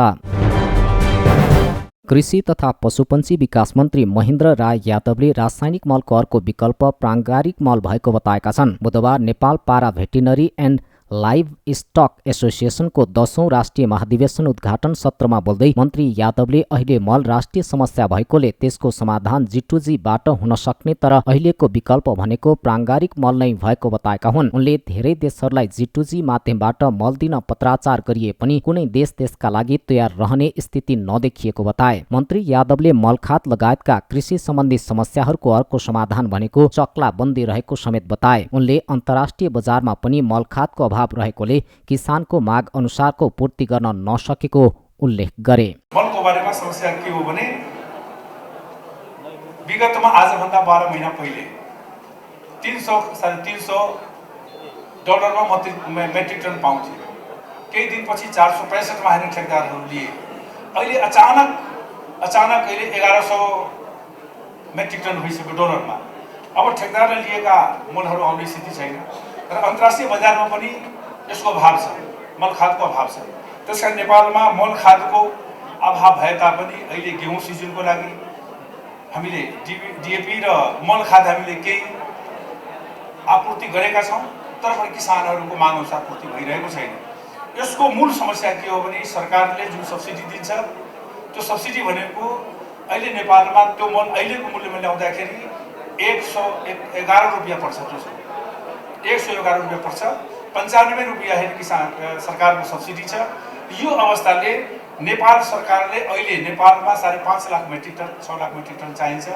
Speaker 1: कृषि तथा पशुपन्छी विकास मन्त्री महेन्द्र राय यादवले रासायनिक मलको अर्को विकल्प प्राङ्गारिक मल भएको बताएका छन्। बुधबार नेपाल पारा भेटिनरी एन्ड लाइभ स्टक एसोसिएसनको 10औं राष्ट्रिय महाधिवेशन उद्घाटन सत्रमा बोल्दै मन्त्री यादवले अहिले मल राष्ट्रिय समस्या भएकोले त्यसको समाधान G2Gबाट हुन सक्ने तर अहिलेको विकल्प भनेको प्राङ्गारिक मल नै भएको बताएका हुन्। उनले धेरै देशहरूलाई G2G माध्यमबाट मल दिन पत्राचार गरिए पनि कुनै देश त्यसका लागि तयार रहने स्थिति नदेखिएको बताए। मन्त्री यादवले मलखात लगायतका कृषि सम्बन्धी समस्याहरूको अर्को समाधान भनेको चक्लाबन्दी रहेको समेत बताए। उनले अन्तर्राष्ट्रिय बजारमा पनि मलखातको अभाव रहेकोले किसानको माग अनुसारको पूर्ति गर्न नसकेको उल्लेख गरे।
Speaker 12: मलको बारेमा समस्या के हो भने विगतमा आजभन्दा 12 महिना पहिले 300-350 डलरमा मेट्रिक टन पाउँथे। केही दिनपछि 465 मा हेर्ने ठेकदारहरू लिए। अहिले अचानक अहिले 1100 मेट्रिक टन भइसक्यो डलरमा। अब ठेकदारले लिएका मलहरू आउने स्थिति छैन र अन्तर्राष्ट्रिय बजारमा पनि यसको अभाव छ, मलखादको अभाव छ। त्यसकारण नेपालमा मलखादको अभाव भए तापनि अहिले गेहूँ सिजनको लागि हामीले डिएपी र मलखाद हामीले केही आपूर्ति गरेका छौँ, तर पनि किसानहरूको माग अनुसार पूर्ति भइरहेको छैन। यसको मूल समस्या के हो भने सरकारले जुन सब्सिडी दिन्छ त्यो सब्सिडी भनेको अहिले नेपालमा त्यो मल अहिलेको मूल्यमा ल्याउँदाखेरि 111 रुपियाँ पर्छ। त्यो 111 रुपियाँ पर्छ। 95 रुपियाँ हेर्ने किसान सरकारको सब्सिडी छ। यो अवस्थाले नेपाल सरकारले अहिले नेपालमा 5.5 lakh metric ton 6 lakh metric ton चाहिन्छ।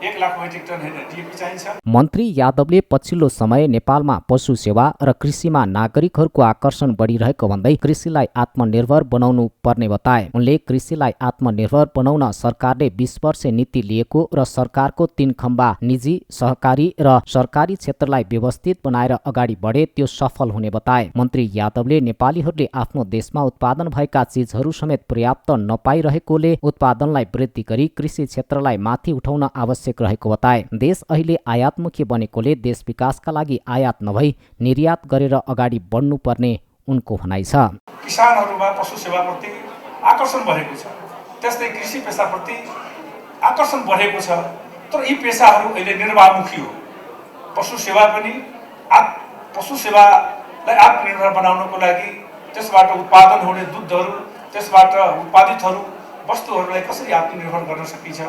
Speaker 12: 1 लाख मेट्रिक टन डिएपी चाहिन्छ।
Speaker 1: मन्त्री यादवले पछिल्लो समय नेपालमा पशु सेवा र कृषिमा नागरिकहरूको आकर्षण बढिरहेको भन्दै कृषिलाई आत्मनिर्भर बनाउनु पर्ने बताए। उनले कृषिलाई आत्मनिर्भर बनाउन सरकारले 20 वर्षे नीति लिएको र सरकारको 3 खम्बा निजी, सहकारी र सरकारी क्षेत्रलाई व्यवस्थित बनाएर अगाडि बढे त्यो सफल हुने बताए। मन्त्री यादवले नेपालीहरूले आफ्नो देशमा उत्पादन भएका चीजहरू समेत पर्याप्त नपाइरहेकोले उत्पादनलाई वृद्धि गरी कृषि क्षेत्रलाई माथि उठाउन आवश्यक रहेको बताए। देश अहिले आयातमुखी बनेकोले देश विकासका लागि आयात नभई निर्यात गरेर अगाडि बढ्नुपर्ने उनको भनाइ छ।
Speaker 12: किसानहरूमा पशु सेवाप्रति आकर्षण बढेको छ, त्यस्तै कृषि पेसाप्रति आकर्षण बढेको छ, तर यी पेसाहरू अहिले निर्वाहमुखी हो। पशु सेवा पनि पशु सेवालाई आत्मनिर्भर बनाउनको लागि त्यसबाट उत्पादन हुने दुधहरू, त्यसबाट उत्पादितहरू वस्तुहरूलाई कसरी आत्मनिर्भर गर्न सकिन्छ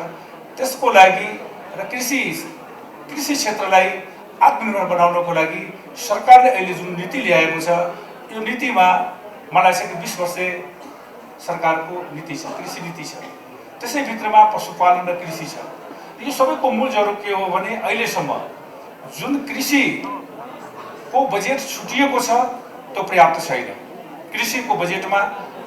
Speaker 12: त्यसको लागि र कृषि क्षेत्रलाई आत्मनिर्भर बनाउनको लागि सरकारले अहिले जुन नीति ल्याएको छ यो नीतिमा मलाई चाहिँ 20 वर्षे सरकारको नीति छ, कृषि नीति छ। त्यसै भित्रमा पशुपालन र कृषि छ। यो सबैको मूल जरो के हो भने अहिलेसम्म जुन कृषिको बजेट छुटिएको छ त्यो पर्याप्त छैन। कृषिको बजेटमा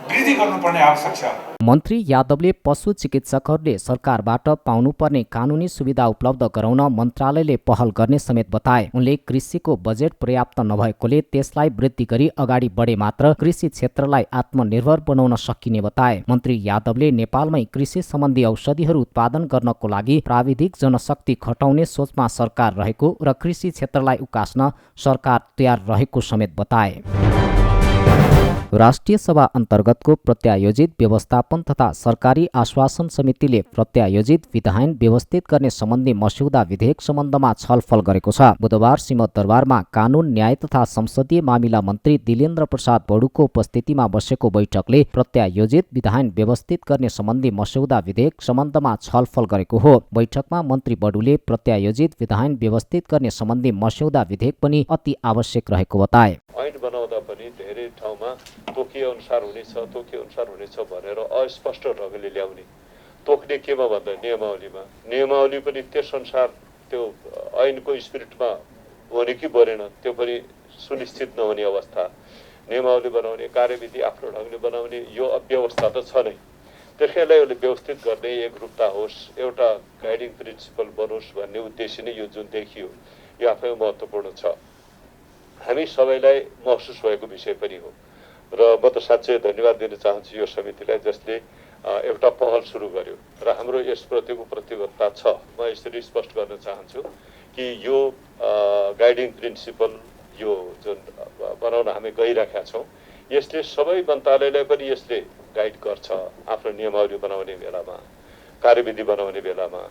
Speaker 12: वृद्धि गर्नुपर्ने आवश्यक छ।
Speaker 1: मन्त्री यादवले पशु चिकित्सकहरूले सरकारबाट पाउनुपर्ने कानुनी सुविधा उपलब्ध गराउन मन्त्रालयले पहल गर्ने समेत बताए। उनले कृषिको बजेट पर्याप्त नभएकोले त्यसलाई वृद्धि गरी अगाडि बढे मात्र कृषि क्षेत्रलाई आत्मनिर्भर बनाउन सकिने बताए। मन्त्री यादवले नेपालमै कृषि सम्बन्धी औषधिहरू उत्पादन गर्नको लागि प्राविधिक जनशक्ति खटाउने सोचमा सरकार रहेको र कृषि क्षेत्रलाई उकास्न सरकार तयार रहेको समेत बताए। राष्ट्रिय सभा अन्तर्गतको प्रत्यायोजित व्यवस्थापन तथा सरकारी आश्वासन समितिले प्रत्यायोजित विधायन व्यवस्थित गर्ने सम्बन्धी मस्यौदा विधेयक सम्बन्धमा छलफल गरेको छ। बुधबार सिंहदरबारमा कानून, न्याय तथा संसदीय मामिला मन्त्री दिलेन्द्र प्रसाद बडुको उपस्थितिमा बसेको बैठकले प्रत्यायोजित विधायन व्यवस्थित गर्ने सम्बन्धी मस्यौदा विधेयक सम्बन्धमा छलफल गरेको हो। बैठकमा मन्त्री बडुले प्रत्यायोजित विधायन व्यवस्थित गर्ने सम्बन्धी मस्यौदा विधेयक पनि अति आवश्यक रहेको बताए।
Speaker 13: ऐन बनाउँदा पनि धेरै ठाउँमा तोकिए अनुसार हुनेछ भनेर अस्पष्ट ढङ्गले ल्याउने, तोक्ने केमा भन्दा नियमावली पनि त्यसअनुसार त्यो ऐनको स्पिरिटमा हुने कि बनेन त्यो पनि सुनिश्चित नहुने अवस्था, नियमावली बनाउने, कार्यविधि आफ्नो ढङ्गले बनाउने यो अव्यवस्था त छ नै। त्यसैलाई व्यवस्थित गर्ने एकरूपता होस्, एउटा गाइडिङ प्रिन्सिपल बनोस् भन्ने उद्देश्य नै यो जुन देखियो यो आफैमा महत्त्वपूर्ण छ। हामी सबैलाई महसुस भएको विषय पनि हो र म त साँच्चै धन्यवाद दिन चाहन्छु यो समितिलाई जसले एउटा पहल सुरु गर्यो र हाम्रो यसप्रतिको प्रतिबद्धता छ। म यसरी स्पष्ट गर्न चाहन्छु कि यो गाइडिङ प्रिन्सिपल यो जुन बनाउन हामी गइरहेका छौँ यसले सबै मन्त्रालयलाई पनि यसले गाइड गर्छ आफ्नो नियमावली बनाउने बेलामा, कार्यविधि बनाउने बेलामा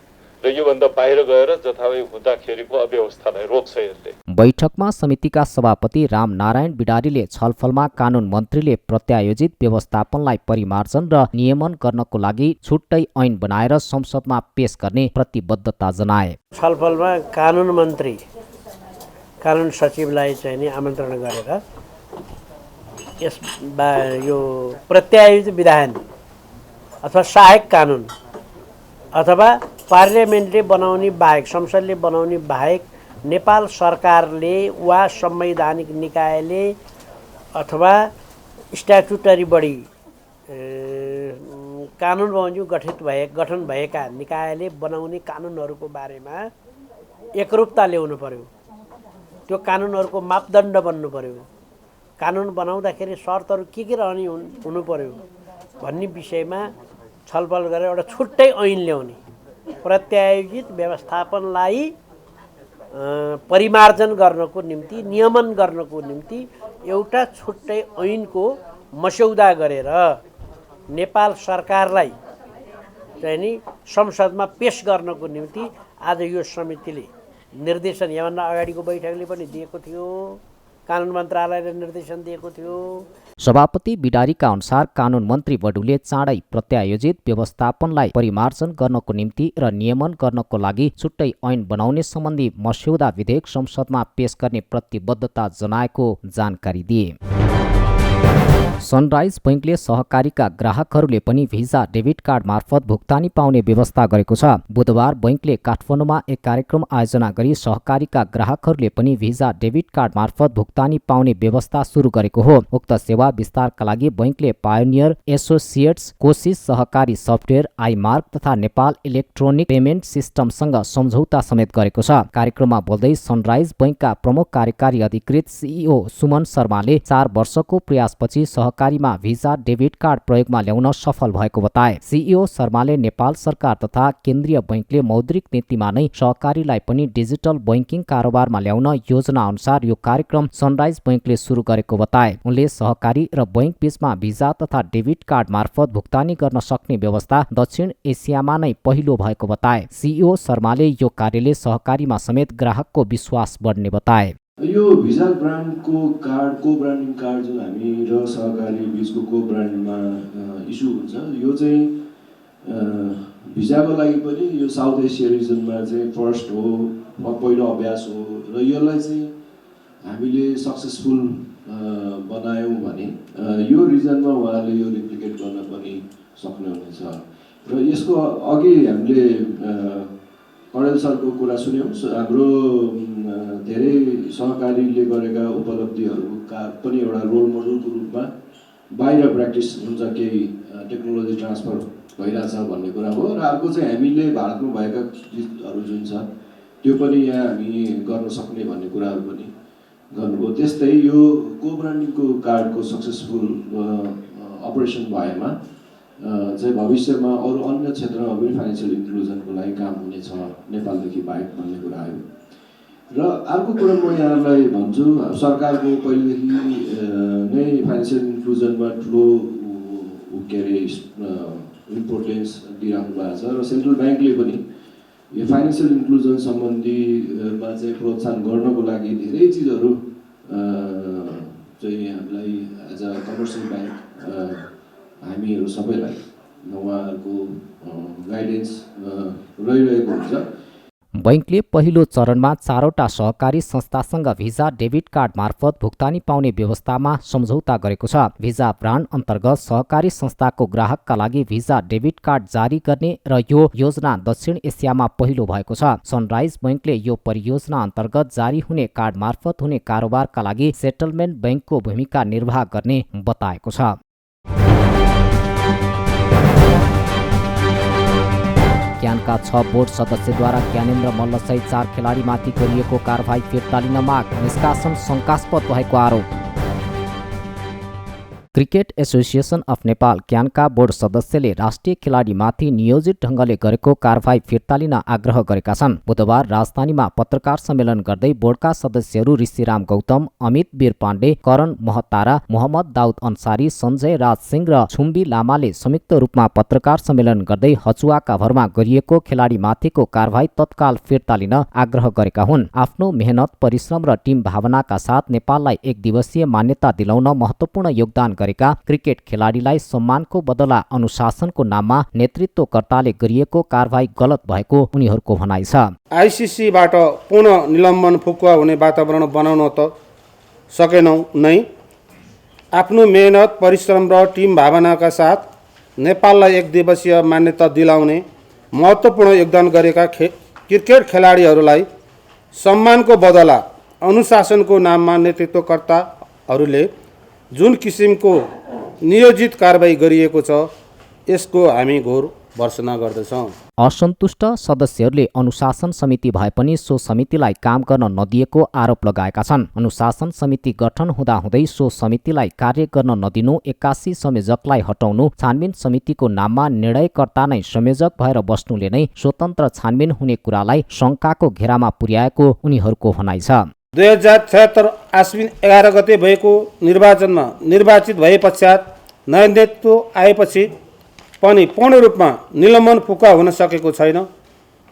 Speaker 13: र योभन्दा बाहिर गएर जथाभावी हुँदाखेरिको अव्यवस्थालाई रोक्छ यसले।
Speaker 1: बैठकमा समितिका सभापति रामनारायण बिडारीले छलफलमा कानून मन्त्रीले प्रत्यायोजित व्यवस्थापनलाई परिमार्जन र नियमन गर्नको लागि छुट्टै ऐन बनाएर संसदमा पेश गर्ने प्रतिबद्धता जनाए।
Speaker 14: छलफलमा कानून मन्त्री कानून सचिवलाई चाहिँ नि आमन्त्रण गरेर यो प्रत्यायोजित विधान अथवा सहायक कानुन अथवा पार्लियामेन्टले बनाउने बाहेक संसदले बनाउने बाहेक नेपाल सरकारले वा संवैधानिक निकायले अथवा स्ट्याट्युटरी बडी कानुन बमोजिम गठन भएका निकायले बनाउने कानुनहरूको बारेमा एकरूपता ल्याउनु पर्यो। त्यो कानुनहरूको मापदण्ड बन्नु पर्यो। कानुन बनाउँदाखेरि शर्तहरू के रहने हुनु पर्यो भन्ने विषयमा छलफल गरेर एउटा छुट्टै ऐन ल्याउने, प्रत्यायोजित व्यवस्थापनलाई परिमार्जन गर्नको निम्ति, नियमन गर्नको निम्ति एउटा छुट्टै ऐनको मस्यौदा गरेर नेपाल सरकारलाई चाहिँ नि संसदमा पेश गर्नको निम्ति आज यो समितिले निर्देशन, यहाँभन्दा अगाडिको बैठकले पनि दिएको थियो, कानुन मन्त्रालयले निर्देशन दिएको थियो।
Speaker 1: सभापति बिडारीका अनुसार कानून मन्त्री बडुले चाँडै प्रत्यायोजित व्यवस्थापनलाई परिमार्जन गर्नको निम्ति र नियमन गर्नको लागि छुट्टै ऐन बनाउने सम्बन्धी मस्यौदा विधेयक संसदमा पेश गर्ने प्रतिबद्धता जनाएको जानकारी दिए। सनराइज बैंकले सहकारीका ग्राहकहरूले पनि भिजा डेबिट कार्ड मार्फत भुक्तानी पाउने व्यवस्था गरेको छ। बुधबार बैंकले काठमाडौँमा एक कार्यक्रम आयोजना गरी सहकारीका ग्राहकहरूले पनि भिजा डेबिट कार्ड मार्फत भुक्तानी पाउने व्यवस्था सुरु गरेको हो। उक्त सेवा विस्तारका लागि बैंकले पायोनियर एसोसिएट्स, कोशिश सहकारी सफ्टवेयर, आइमार्क तथा नेपाल इलेक्ट्रोनिक पेमेन्ट सिस्टमसँग सम्झौता समेत गरेको छ। कार्यक्रममा बोल्दै सनराइज बैंकका प्रमुख कार्यकारी अधिकृत सीईओ सुमन शर्माले 4 वर्षको प्रयासपछि सहकारीमा भिजा डेबिट कार्ड प्रयोगमा ल्याउन सफल भएको बताए। सीईओ शर्माले नेपाल सरकार तथा केन्द्रीय बैंकले मौद्रिक नीतिमा नै सहकारीलाई पनि डिजिटल बैंकिङ कारोबारमा ल्याउन योजना अनुसार यो कार्यक्रम सनराइज बैंकले सुरु गरेको बताए। उनले सहकारी र बैंक बीचमा भिजा तथा डेबिट कार्ड मार्फत भुक्तानी गर्न सक्ने व्यवस्था दक्षिण एसियामा नै पहिलो भएको बताए। सीईओ शर्माले यो कार्यले सहकारीमा समेत ग्राहकको विश्वास बढ्ने बताए।
Speaker 15: यो भिजा ब्रान्डको कार्ड, को ब्रान्डिङ कार्ड जुन हामी र सहकारी बिचको को ब्रान्डमा इस्यु हुन्छ, यो चाहिँ भिजाको लागि पनि यो साउथ एसिया रिजनमा चाहिँ फर्स्ट हो, पहिलो अभ्यास हो र यसलाई चाहिँ हामीले सक्सेसफुल बनायौँ भने यो रिजनमा उहाँले यो रिप्लिकेट गर्न पनि सक्नुहुनेछ। र यसको अघि हामीले कडेल सरको कुरा सुन्यौँ। हाम्रो धेरै सहकारीले गरेका उपलब्धिहरूका पनि एउटा रोल मोडलको रूपमा बाहिर प्र्याक्टिस हुन्छ, केही टेक्नोलोजी ट्रान्सफर भइरहेछ भन्ने कुरा हो। र अर्को चाहिँ हामीले भारतमा भएका चिजहरू जुन छ त्यो पनि यहाँ हामी गर्न सक्ने भन्ने कुराहरू पनि गर्नुभयो। त्यस्तै यो को ब्रान्डिङको कार्डको सक्सेसफुल अपरेसन भएमा चाहिँ भविष्यमा अरू अन्य क्षेत्रमा पनि फाइनेन्सियल इन्क्लुजनको लागि काम हुनेछ नेपालदेखि बाहेक भन्ने कुरा आयो। र अर्को कुरा म यहाँलाई भन्छु, सरकारको पहिलेदेखि नै फाइनेन्सियल इन्क्लुजनमा ठुलो के अरे इम्पोर्टेन्स दिइराख्नु भएको छ र सेन्ट्रल ब्याङ्कले पनि यो फाइनेन्सियल इन्क्लुजन सम्बन्धीमा चाहिँ प्रोत्साहन गर्नको लागि धेरै चिजहरू चाहिँ हामीलाई एज अ कमर्सियल ब्याङ्क हामीहरू सबैलाई उहाँहरूको गाइडेन्स रहिरहेको हुन्छ।
Speaker 1: बैंकले पहिलो चरणमा 4वटा सहकारी संस्थासँग भिजा डेबिट कार्ड मार्फत भुक्तानी पाउने व्यवस्थामा सम्झौता गरेको छ। भिजा ब्रान्ड अन्तर्गत सहकारी संस्थाको ग्राहकका लागि भिजा डेबिट कार्ड जारी गर्ने र यो योजना दक्षिण एसियामा पहिलो भएको छ। सनराइज बैंकले यो परियोजना अन्तर्गत जारी हुने कार्ड मार्फत हुने कारोबारका लागि सेटलमेन्ट बैंकको भूमिका निर्वाह गर्ने बताएको छ। क्यानका 6 बोर्ड सदस्यद्वारा ज्ञानेन्द्र मल्लसहित 4 खेलाडीमाथि गरिएको कारबाही फिर्ता लिन माग, निष्कासन शङ्कास्पद भएको आरोप। क्रिकेट एसोसिएसन अफ नेपाल क्यानका बोर्ड सदस्यले राष्ट्रिय खेलाडीमाथि नियोजित ढङ्गले गरेको कारबाही फिर्ता लिन आग्रह गरेका छन्। बुधबार राजधानीमा पत्रकार सम्मेलन गर्दै बोर्डका सदस्यहरू ऋषिराम गौतम, अमित वीर पाण्डे, करण महतारा, मोहम्मद दाउद अन्सारी, सञ्जय राज सिंह र छुम्बी लामाले संयुक्त रूपमा पत्रकार सम्मेलन गर्दै हचुवाका भरमा गरिएको खेलाडीमाथिको कारबाही तत्काल फिर्ता लिन आग्रह गरेका हुन्। आफ्नो मेहनत, परिश्रम र टिम भावनाका साथ नेपाललाई एक दिवसीय मान्यता दिलाउन महत्त्वपूर्ण योगदान गरेका क्रिकेट खेलाडीलाई सम्मानको बदला अनुशासनको नाममा नेतृत्वकर्ताले गरिएको कारबाही गलत भएको उनीहरूको भनाइ छ।
Speaker 16: आइसिसीबाट पुनः निलम्बन फुकुवा हुने वातावरण बनाउन त सकेनौँ नै, आफ्नो मेहनत, परिश्रम र टिम भावनाका साथ नेपाललाई एक दिवसीय मान्यता दिलाउने महत्त्वपूर्ण योगदान गरेका क्रिकेट खेलाडीहरूलाई सम्मानको बदला अनुशासनको नाममा नेतृत्वकर्ताहरूले जुन किसिमको नियोजित कारबाही गरिएको छ यसको हामी घोर भर्त्सना गर्दछौँ।
Speaker 1: असन्तुष्ट सदस्यहरूले अनुशासन समिति भए पनि सो समितिलाई काम गर्न नदिएको आरोप लगाएका छन्। अनुशासन समिति गठन हुँदाहुँदै सो समितिलाई कार्य गर्न नदिनु, 81 संयोजकलाई हटाउनु, छानबिन समितिको नाममा निर्णयकर्ता नै संयोजक भएर बस्नुले नै स्वतन्त्र छानबिन हुने कुरालाई शङ्काको घेरामा पुर्याएको उनीहरूको भनाइ छ।
Speaker 16: 2076 आश्विन 11 गते भएको निर्वाचनमा निर्वाचित भए पश्चात नयाँ नेतृत्व आएपछि पनि पूर्ण रूपमा निलम्बन फुकुवा हुन सकेको छैन।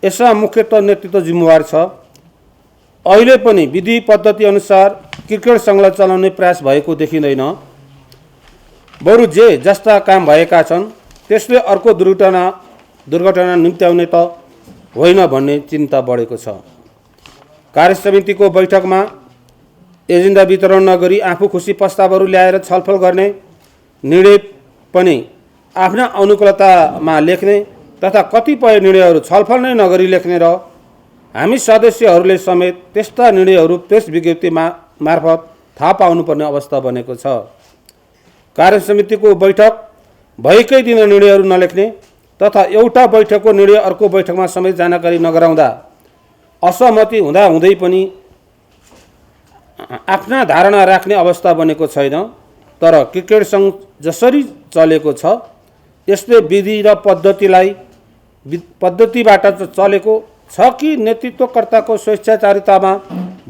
Speaker 16: यसमा मुख्यतः नेतृत्व जिम्मेवार छ। अहिले पनि विधि पद्धति अनुसार क्रिकेट सङ्घलाई चलाउने प्रयास भएको देखिँदैन। बरु जे जस्ता काम भएका छन् त्यसले अर्को दुर्घटना निम्त्याउने त होइन भन्ने चिन्ता बढेको छ। कार्यसमितिको बैठकमा एजेन्डा वितरण नगरी आफू खुसी प्रस्तावहरू ल्याएर छलफल गर्ने, निर्णय पनि आफ्ना अनुकूलतामा लेख्ने तथा कतिपय निर्णयहरू छलफल नै नगरी लेख्ने र हामी सदस्यहरूले समेत त्यस्ता निर्णयहरू प्रेस विज्ञप्ति मार्फत थाहा पाउनुपर्ने अवस्था बनेको छ। कार्यसमितिको बैठक भएकै दिन निर्णयहरू नलेख्ने तथा एउटा बैठकको निर्णय अर्को बैठकमा समेत जानकारी नगराउँदा असहमति हुँदै पनि आफ्ना धारणा राख्ने अवस्था बनेको छैन। तर क्रिकेट सङ्घ जसरी चलेको छ यसले विधि र पद्धतिबाट चलेको छ कि नेतृत्वकर्ताको स्वेच्छाचारितामा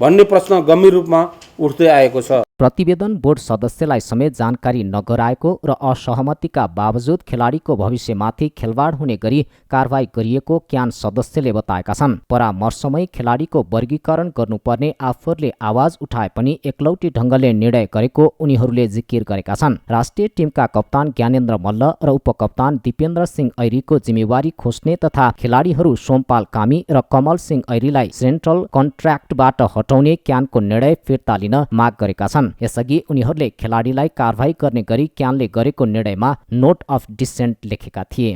Speaker 16: भन्ने प्रश्न गम्भीर रूपमा उठ्दै आएको छ।
Speaker 1: प्रतिवेदन बोर्ड सदस्यलाई समेत जानकारी नगराएको र असहमतिका बावजुद खेलाडीको भविष्यमाथि खेलवाड हुने गरी कारबाही गरिएको क्यान सदस्यले बताएका छन्। परामर्शमै खेलाडीको वर्गीकरण गर्नुपर्ने आफूहरूले आवाज उठाए पनि एकलौटी ढङ्गले निर्णय गरेको उनीहरूले जिकिर गरेका छन्। राष्ट्रिय टिमका कप्तान ज्ञानेन्द्र मल्ल र उपकप्तान दिपेन्द्र सिंह ऐरीको जिम्मेवारी खोज्ने तथा खेलाडीहरू सोमपाल कामी र कमल सिंह ऐरीलाई सेन्ट्रल कन्ट्र्याक्टबाट हटाउने क्यानको निर्णय फिर्ता लिन माग गरेका छन्। यसअघि उनीहरूले खेलाडीलाई कारबाही गर्ने गरी क्यानले गरेको निर्णयमा नोट अफ डिसेन्ट लेखेका थिए।